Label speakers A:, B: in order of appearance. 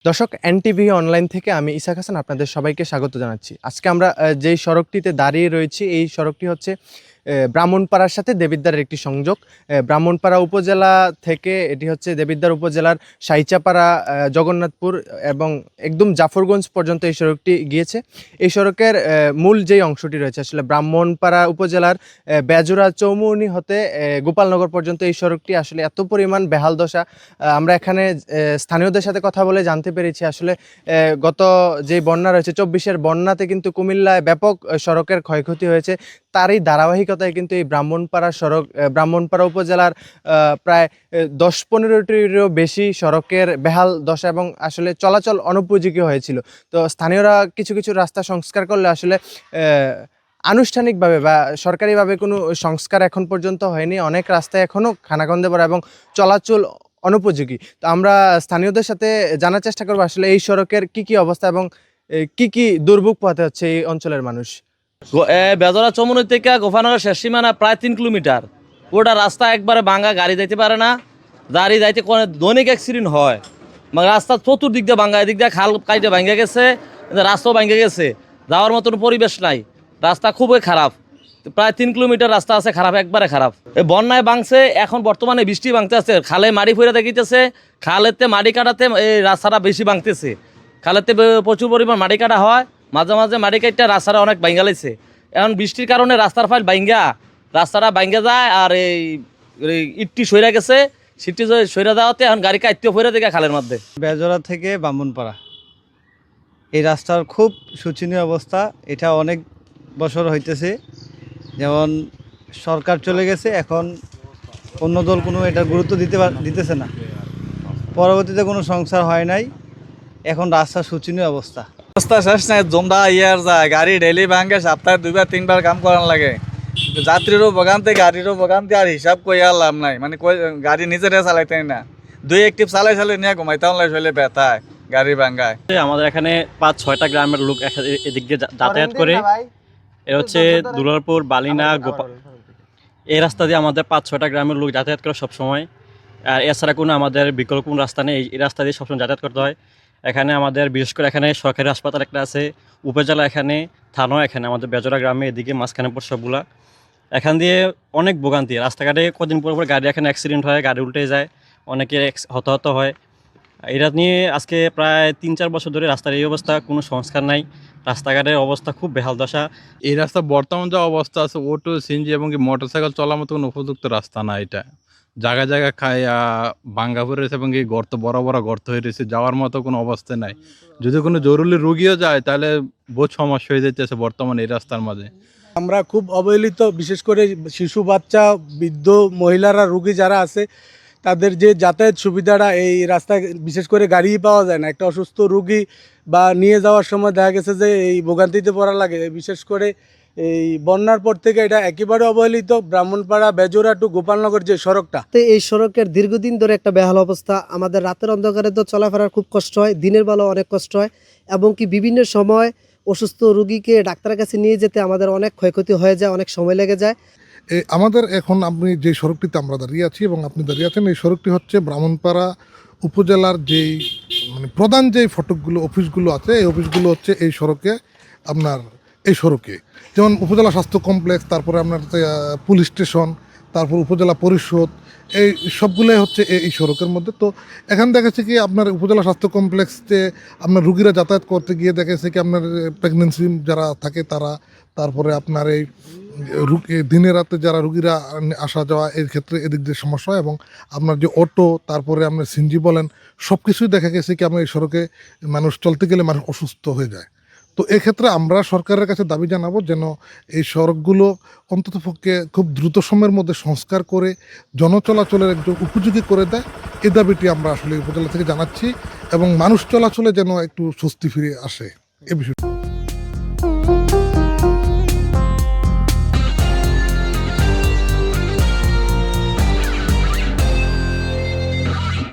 A: দর্শক NTV online থেকে আমি ইসাক হাসান আপনাদের সবাইকে স্বাগত জানাচ্ছি। আজকে আমরা যেই সড়কটিতে দাঁড়িয়ে রয়েছি এই সড়কটি হচ্ছে ব্রাহ্মণপাড়ার সাথে দেবিদ্বারের একটি সংযোগ। ব্রাহ্মণপাড়া উপজেলা থেকে এটি হচ্ছে দেবিদ্বার উপজেলার সাইচাপাড়া, জগন্নাথপুর এবং একদম জাফরগঞ্জ পর্যন্ত এই সড়কটি গিয়েছে। এই সড়কের মূল যেই অংশটি রয়েছে আসলে ব্রাহ্মণপাড়া উপজেলার বেজোরা চৌমুহনী হতে গোপালনগর পর্যন্ত এই সড়কটি আসলে এত পরিমাণ বেহাল দশা। আমরা এখানে স্থানীয়দের সাথে কথা বলে জানতে পেরেছি আসলে গত যে বন্যা রয়েছে ২৪-এর বন্যাতে কিন্তু কুমিল্লায় ব্যাপক সড়কের ক্ষয়ক্ষতি হয়েছে। তারই ধারাবাহিকতায় কিন্তু এই ব্রাহ্মণপাড়া সড়ক, ব্রাহ্মণপাড়া উপজেলার প্রায় ১০-১৫টিরও বেশি সড়কের বেহাল দশা এবং আসলে চলাচল অনুপযোগী হয়েছিল। তো স্থানীয়রা কিছু কিছু রাস্তা সংস্কার করলে আসলে আনুষ্ঠানিকভাবে বা সরকারিভাবে কোনো সংস্কার এখন পর্যন্ত হয়নি। অনেক রাস্তায় এখনও খানাখন্দে ভরা এবং চলাচল অনুপযোগী। তো আমরা স্থানীয়দের সাথে জানার চেষ্টা করবো আসলে এই সড়কের কি অবস্থা এবং কি দুর্ভোগ পোহাতে হচ্ছে এই অঞ্চলের মানুষ।
B: বেজরা চৌমুহনী থেকে গোপালনগর শেষ সীমানা প্রায় ৩ কিলোমিটার। ওটা রাস্তা একবারে ভাঙা, গাড়ি যাইতে পারে না। গাড়ি যাইতে কোনো দৈনিক অ্যাক্সিডেন্ট হয়। মানে রাস্তা চতুর্দিক দিয়ে ভাঙা, এদিক দিয়ে খাল কাইটে ভাঙে গেছে, রাস্তাও ভাঙে গেছে, যাওয়ার মতন পরিবেশ নাই। রাস্তা খুবই খারাপ, প্রায় ৩ কিলোমিটার রাস্তা আছে খারাপ, একবারে খারাপ। এই বন্যায় ভাঙছে, এখন বর্তমানে বৃষ্টি ভাঙতে আছে, খালে মাটি ফিরে দেখিতেছে, খালেতে মাটি কাটাতে এই রাস্তাটা বেশি ভাঙতেছে। খালেতে প্রচুর পরিমাণ মাটি কাটা হয়, মাঝে মাঝে মাটি কাটতে রাস্তাটা অনেক ভাঙ্গা লাইছে। এখন বৃষ্টির কারণে রাস্তার ফাইল রাস্তাটা ভাঙ্গা যায়, আর এই ইটটি সইরা গেছে, সিটটি সইরা যাওয়াতে এখন গাড়ি কাটতেও ফিরে দেখে খালের মধ্যে।
C: বেজরা থেকে ব্রাহ্মণপাড়া এই রাস্তার খুব শোচনীয় অবস্থা। এটা অনেক বছর হইতেছে, যেমন সরকার চলে গেছে, এখন অন্য দল কোনো এটা গুরুত্ব দিতেছে না। পরবর্তীতে কোনো সংসার হয় নাই, এখন রাস্তার শোচনীয় অবস্থা।
D: রাস্তা শেষ নাই, জমদা ইয়ার যায়, গাড়ি ডেলি ভাঙে, সপ্তাহে ২-৩বার কাম করার লাগে। যাত্রীরও ভোগান্তি, গাড়িরও ভোগান্তি, আর হিসাব কই আর লাভ নাই। মানে গাড়ি নিজেরা চালাইতে না, ২-১ চালাই নিয়ে ঘুমাইতে শৈলে ব্যথায়, গাড়ি ভাঙ্গায়।
E: আমাদের এখানে ৫-৬টা গ্রামের লোক এদিক দিয়ে যাতায়াত করে। এর হচ্ছে দুলালপুর, বালিনা, এই রাস্তা দিয়ে আমাদের ৫-৬টা গ্রামের লোক যাতায়াত করে সবসময়। আর এছাড়া কোনো আমাদের বিকল্প কোনো রাস্তা নেই, এই রাস্তা দিয়ে সবসময় যাতায়াত করতে হয়। এখানে আমাদের বিশেষ করে এখানে সরকারি হাসপাতাল একটা আছে, উপজেলা এখানে, থানা এখানে, আমাদের বেজরা গ্রামে এদিকে মাঝখানে পর সবগুলা। এখান দিয়ে অনেক ভোগান্তি, রাস্তাঘাটে কদিন পর গাড়ি এখানে অ্যাক্সিডেন্ট হয়, গাড়ি উল্টে যায়, অনেকের হতাহত হয়। এটা নিয়ে আজকে প্রায় ৩-৪ বছর ধরে রাস্তার এই অবস্থা, কোনো সংস্কার নাই, রাস্তাঘাটের অবস্থা খুব বেহাল দশা।
F: এই রাস্তা বর্তমান যা অবস্থা আছে, অটো, সিএনজি এবং মোটরসাইকেল চলার মতো কোনো উপযুক্ত রাস্তা না। এটা জায়গায় জায়গায় ভাঙ্গা পড়ে রয়েছে এবং এই গর্ত বড় বড় গর্ত হয়ে রয়েছে, যাওয়ার মতো কোনো অবস্থা নাই। যদি কোনো জরুরি রুগীও যায় তাহলে বহুত সমস্যা হয়ে যাচ্ছে বর্তমানে এই রাস্তার মাঝে।
G: আমরা খুব অবহেলিত, বিশেষ করে শিশু, বাচ্চা, বৃদ্ধ, মহিলারা, রুগী যারা আছে তাদের যে যাতায়াত সুবিধাটা এই রাস্তায় বিশেষ করে গাড়ি পাওয়া যায় না। একটা অসুস্থ রুগী বা নিয়ে যাওয়ার সময় দেখা গেছে যে এই ভোগান্তিতে পড়া লাগে। বিশেষ করে এই বন্যার পর থেকে এটা একেবারে অবহেলিত। ব্রাহ্মণপাড়া, বেজোরা টু গোপালনগর যে সড়কটা,
H: তো এই সড়কের দীর্ঘদিন ধরে একটা বেহাল অবস্থা। আমাদের রাতের অন্ধকারে তো চলাফেরার খুব কষ্ট হয়, দিনের বেলা অনেক কষ্ট হয়, এবং কি বিভিন্ন সময় অসুস্থ রুগীকে ডাক্তারের কাছে নিয়ে যেতে আমাদের অনেক ক্ষয়ক্ষতি হয়ে যায়, অনেক সময় লেগে যায়।
I: আমাদের এখন আপনি যে সড়কটিতে আমরা দাঁড়িয়ে আছি এবং আপনি দাঁড়িয়ে আছেন, এই সড়কটি হচ্ছে ব্রাহ্মণপাড়া উপজেলার যেই প্রধান যেই ফটকগুলো, অফিসগুলো আছে, এই অফিসগুলো হচ্ছে এই সড়কে, আপনার এই সড়কে যেমন উপজেলা স্বাস্থ্য কমপ্লেক্স, তারপরে আপনার পুলিশ স্টেশন, তারপর উপজেলা পরিষদ, এই সবগুলোই হচ্ছে এই সড়কের মধ্যে। তো এখানে দেখেছি কি আপনার উপজেলা স্বাস্থ্য কমপ্লেক্সে আপনার রুগীরা যাতায়াত করতে গিয়ে দেখেছে কি আপনার প্রেগনেন্সি যারা থাকে তারা, তারপরে আপনার এই দিনে রাতে যারা রুগীরা আসা যাওয়া, এর ক্ষেত্রে এদিক দিয়ে সমস্যা হয়। এবং আপনার যে অটো, তারপরে আপনার সিএনজি বলেন, সব কিছুই দেখা গেছে কি আপনার এই সড়কে মানুষ চলতে গেলে মানুষ অসুস্থ হয়ে যায়। তো এক্ষেত্রে আমরা সরকারের কাছে দাবি জানাবো যেন এই সড়কগুলো অন্ততপক্ষে খুব দ্রুত সময়ের মধ্যে সংস্কার করে জনচলাচলের একটু উপযোগী করে দেয়। এই দাবিটি আমরা আসলে উপজেলা থেকে জানাচ্ছি, এবং মানুষ চলাচলে যেন একটু স্বস্তি ফিরে আসে, এ বিষয়টি।